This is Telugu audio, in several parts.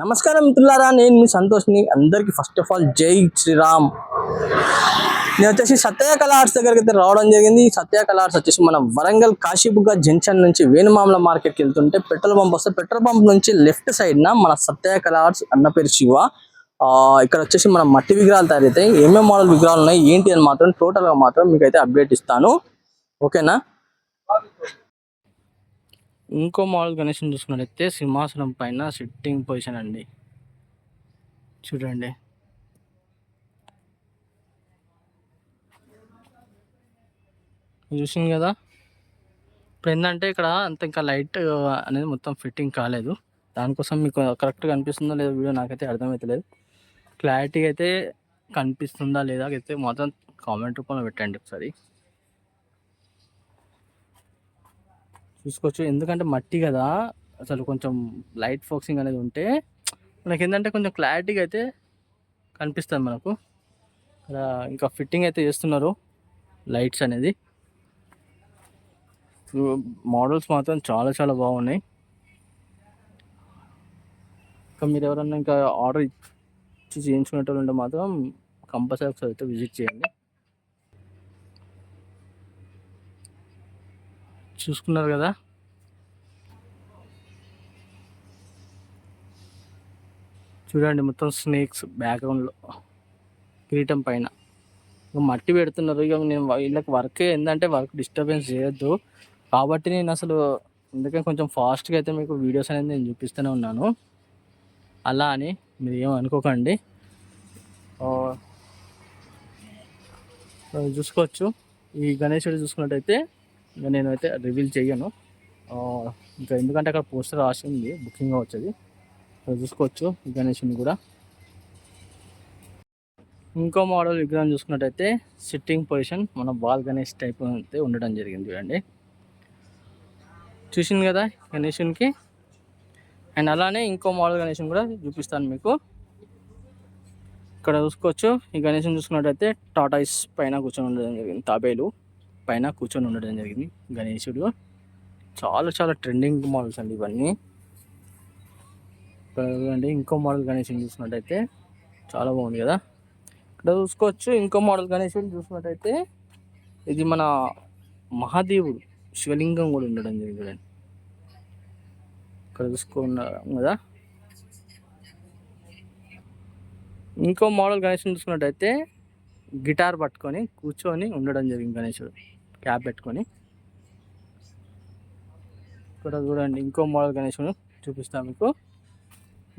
నమస్కారం మిత్రులారా, నేను మీ సంతోష్ని. అందరికీ ఫస్ట్ ఆఫ్ ఆల్ జై శ్రీరామ్. నేను వచ్చేసి సత్య కళా ఆర్ట్స్ దగ్గరికి అయితే రావడం జరిగింది. సత్య కళా ఆర్ట్స్ వచ్చేసి మన వరంగల్ కాశీబుగ్గ జంక్షన్ నుంచి వేణుమామల మార్కెట్కి వెళ్తుంటే పెట్రోల్ పంప్ వస్తే పెట్రోల్ పంప్ నుంచి లెఫ్ట్ సైడ్ నా మన సత్య కళా ఆర్ట్స్ అన్న పేరు శివ. ఇక్కడ వచ్చేసి మన మట్టి విగ్రహాలు తయారవుతాయి. ఏమేమి మోడల్ విగ్రహాలు ఉన్నాయి ఏంటి అని మాత్రం టోటల్గా మాత్రం మీకు అయితే అప్డేట్ ఇస్తాను, ఓకేనా. ఇంకో మోడల్ గణేషన్ చూసుకున్నట్లయితే సింహాసనం పైన సిట్టింగ్ పొజిషన్ అండి, చూడండి. చూసింది కదా. ఇప్పుడు ఏంటంటే ఇక్కడ అంత ఇంకా లైట్ అనేది మొత్తం ఫిట్టింగ్ కాలేదు. దానికోసం మీకు కరెక్ట్గా కనిపిస్తుందో లేదో వీడియో నాకైతే అర్థమవుతలేదు. క్లారిటీగా అయితే కనిపిస్తుందా లేదా అయితే మొత్తం కామెంట్ రూపంలో పెట్టండి ఒకసారి. చూసుకోవచ్చు, ఎందుకంటే మట్టి కదా, అసలు కొంచెం లైట్ ఫోకసింగ్ అనేది ఉంటే మనకి ఏంటంటే కొంచెం క్లారిటీగా అయితే కనిపిస్తుంది మనకు. ఇంకా ఫిట్టింగ్ అయితే చేస్తున్నారు లైట్స్ అనేది. మోడల్స్ మాత్రం చాలా చాలా బాగున్నాయి. ఇంకా మీరు ఎవరన్నా ఇంకా ఆర్డర్ ఇచ్చి చేయించుకునేటప్పుడు ఉంటే మాత్రం కంపల్సరీ ఒకసారి అయితే విజిట్ చేయండి. చూసుకున్నారు కదా. చూడండి మొత్తం స్నేక్స్ బ్యాక్గ్రౌండ్లో కిరీటం పైన మట్టి పెడుతున్నారు. ఇక నేను వీళ్ళకి వర్క్ ఏంటంటే వర్క్ డిస్టర్బెన్స్ చేయొద్దు కాబట్టి నేను అసలు అందుకే కొంచెం ఫాస్ట్గా అయితే మీకు వీడియోస్ అనేది నేను చూపిస్తూనే ఉన్నాను. అలా అని మీరు ఏమనుకోకండి. చూసుకోవచ్చు, ఈ గణేశుడు చూసుకున్నట్టయితే ఇంకా నేను అయితే రివీల్ చేయను ఇంకా, ఎందుకంటే అక్కడ పోస్టర్ రాసింది బుకింగ్ వచ్చేది. చూసుకోవచ్చు ఈ గణేశుని కూడా. ఇంకో మోడల్ విగ్రహం చూసుకున్నట్టయితే సిట్టింగ్ పొజిషన్ మన బాల్ గణేష్ టైప్ అయితే ఉండడం జరిగింది. చూడండి, చూసింది కదా గణేశునికి. అండ్ అలానే ఇంకో మోడల్ గణేశుని కూడా చూపిస్తాను మీకు. ఇక్కడ చూసుకోవచ్చు, ఈ గణేశుని చూసుకున్నట్టయితే టాటాయిస్ పైన కూర్చొని ఉండడం జరిగింది. తాబేలు పైన కూర్చొని ఉండడం జరిగింది గణేశుడు. చాలా చాలా ట్రెండింగ్ మోడల్స్ అండి ఇవన్నీ. ఇక్కడ చూడండి ఇంకో మోడల్ గణేశుని చూసుకున్నట్టయితే చాలా బాగుంది కదా. ఇక్కడ చూసుకోవచ్చు ఇంకో మోడల్ గణేశుని చూసుకున్నట్టయితే ఇది మన మహాదేవుడు శివలింగం కూడా ఉండడం జరిగింది. ఇక్కడ చూసుకున్నాం కదా. ఇంకో మోడల్ గణేశుని చూసుకున్నట్టయితే గిటార్ పట్టుకొని కూర్చొని ఉండడం జరిగింది గణేశుడు, క్యాప్ పెట్టుకొని. ఇక్కడ చూడండి ఇంకో మోడల్ గణేశుని చూపిస్తాను మీకు.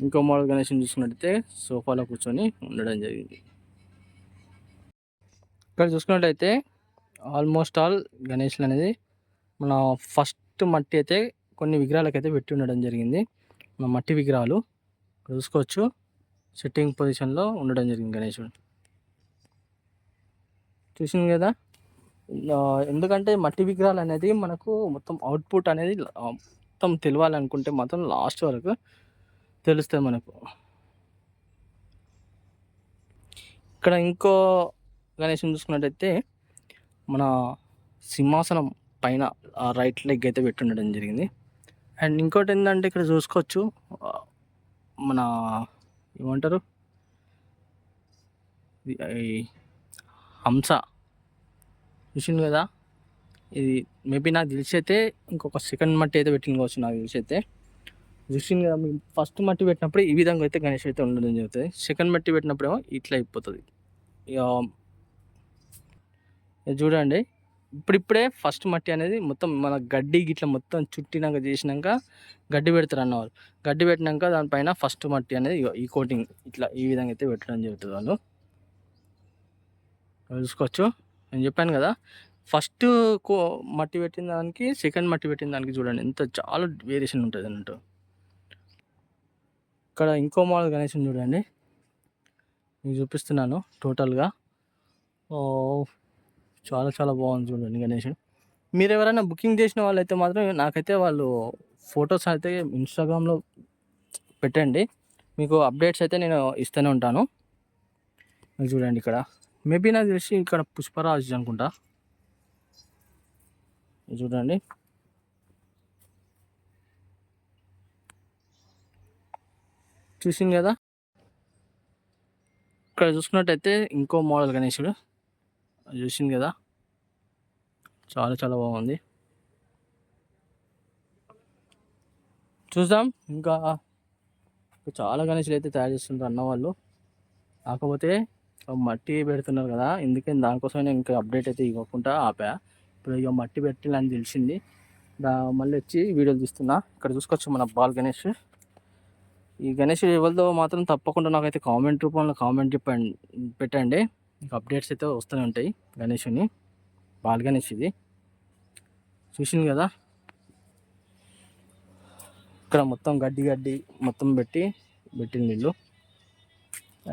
ఇంకో మోడల్ గణేశుని చూసుకున్నట్టయితే సోఫాలో కూర్చొని ఉండడం జరిగింది. ఇక్కడ చూసుకున్నట్టయితే ఆల్మోస్ట్ ఆల్ గణేశులు అనేది మన ఫస్ట్ మట్టి అయితే కొన్ని విగ్రహాలకు అయితే పెట్టి ఉండడం జరిగింది. మన మట్టి విగ్రహాలు చూసుకోవచ్చు సిట్టింగ్ పొజిషన్లో ఉండడం జరిగింది గణేశుడు. చూసింది కదా. ఎందుకంటే మట్టి విగ్రహాలు అనేది మనకు మొత్తం అవుట్పుట్ అనేది మొత్తం తెలియాలనుకుంటే మాత్రం లాస్ట్ వరకు తెలుస్తుంది మనకు. ఇక్కడ ఇంకో గణేశుని చూసుకున్నట్టయితే మన సింహాసనం పైన రైట్ లెగ్ అయితే పెట్టి ఉండడం జరిగింది. అండ్ ఇంకోటి ఏంటంటే ఇక్కడ చూసుకోవచ్చు మన ఏమంటారు హంస, చూసింది కదా. ఇది మేబీ నాకు తెలిసి అయితే ఇంకొక సెకండ్ మట్టి అయితే పెట్టిన కావచ్చు నాకు తెలిసి అయితే. చూసింది కదా, మీకు ఫస్ట్ మట్టి పెట్టినప్పుడు ఈ విధంగా అయితే గణేష్ అయితే ఉండడం జరుగుతుంది. సెకండ్ మట్టి పెట్టినప్పుడు ఏమో ఇట్లా అయిపోతుంది. చూడండి ఇప్పుడిప్పుడే ఫస్ట్ మట్టి అనేది మొత్తం మన గడ్డి గిట్లా మొత్తం చుట్టినాక చేసినాక గడ్డి పెడతారు అన్నవారు. గడ్డి పెట్టినాక దానిపైన ఫస్ట్ మట్టి అనేది ఈ కోటింగ్ ఇట్లా ఈ విధంగా అయితే పెట్టడం జరుగుతుంది వాళ్ళు. చూసుకోవచ్చు, నేను చెప్పాను కదా ఫస్ట్ మట్టి పెట్టిన దానికి సెకండ్ మట్టి పెట్టిన దానికి చూడండి ఎంత చాలా వేరియేషన్ ఉంటుంది అన్నట్టు. ఇక్కడ ఇంకో మోడల్ గణేశుని చూడండి మీకు చూపిస్తున్నాను టోటల్గా. చాలా చాలా బాగుంది చూడండి గణేశుడు. మీరు ఎవరైనా బుకింగ్ చేసిన వాళ్ళైతే మాత్రం నాకైతే వాళ్ళు ఫొటోస్ అయితే ఇన్స్టాగ్రామ్లో పెట్టండి, మీకు అప్డేట్స్ అయితే నేను ఇస్తూనే ఉంటాను. చూడండి ఇక్కడ మేబీ నాకు తెలిసి ఇక్కడ పుష్పరాజ్ అనుకుంటా. చూడండి చూసింది కదా. ఇక్కడ చూసుకున్నట్టయితే ఇంకో మోడల్ గణేశుడు చూసింది కదా, చాలా చాలా బాగుంది. చూద్దాం ఇంకా చాలా గణేశులు అయితే తయారు చేస్తుంటారు అన్న వాళ్ళు. కాకపోతే మట్టి పెడుతున్నారు కదా, ఎందుకని దానికోసమే ఇంకా అప్డేట్ అయితే ఇవ్వకుండా ఆపా. ఇప్పుడు ఇక మట్టి పెట్టాలని తెలిసింది, మళ్ళీ వచ్చి వీడియోలు తీస్తున్నా. ఇక్కడ చూసుకోవచ్చు మన బాల్ గణేష్. ఈ గణేష్ ఎవరితో మాత్రం తప్పకుండా నాకైతే కామెంట్ రూపంలో కామెంట్ పెట్టండి. ఇంకా అప్డేట్స్ అయితే వస్తూనే ఉంటాయి. గణేషుని బాల్ గణేష్ ఇది చూసింది కదా. ఇక్కడ మొత్తం గడ్డి మొత్తం పెట్టింది వీళ్ళు.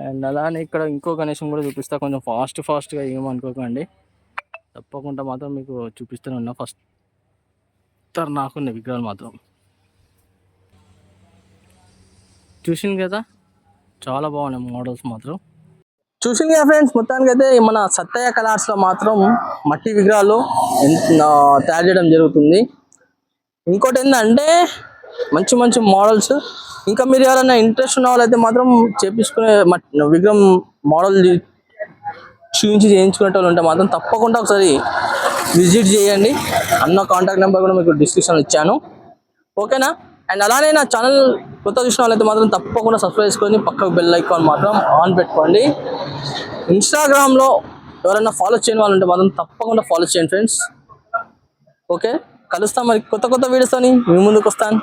అండ్ అలానే ఇక్కడ ఇంకో గణేశం కూడా చూపిస్తా. కొంచెం ఫాస్ట్గా ఏమనుకోకండి, తప్పకుండా మాత్రం మీకు చూపిస్తూనే ఉన్నా. ఫస్ట్ నాకున్న విగ్రహాలు మాత్రం చూసింది కదా, చాలా బాగున్నాయి మోడల్స్ మాత్రం. చూసింది కదా ఫ్రెండ్స్, మొత్తానికి అయితే మన సత్తయ్య కలర్స్లో మాత్రం మట్టి విగ్రహాలు తయారు చేయడం జరుగుతుంది. ఇంకోటి ఏంటంటే మంచి మంచి మోడల్స్, ఇంకా మీరు ఎవరైనా ఇంట్రెస్ట్ ఉన్న వాళ్ళైతే మాత్రం చేపించుకునే విగ్రహం మోడల్ చూపించి చేయించుకునే వాళ్ళు ఉంటే మాత్రం తప్పకుండా ఒకసారి విజిట్ చేయండి. అన్న కాంటాక్ట్ నెంబర్ కూడా మీకు డిస్క్రిప్షన్లో ఇచ్చాను, ఓకేనా. అండ్ అలానే నా ఛానల్ కొత్త చూసిన వాళ్ళైతే మాత్రం తప్పకుండా సబ్స్క్రైబ్ చేసుకొని పక్కకు బెల్ ఐకాన్ మాత్రం ఆన్ పెట్టుకోండి. ఇన్స్టాగ్రామ్లో ఎవరైనా ఫాలో చేయని వాళ్ళు ఉంటే మాత్రం తప్పకుండా ఫాలో చేయండి ఫ్రెండ్స్. ఓకే, కలుస్తాం మరి కొత్త వీడియోస్తోని మీ ముందుకు వస్తాను.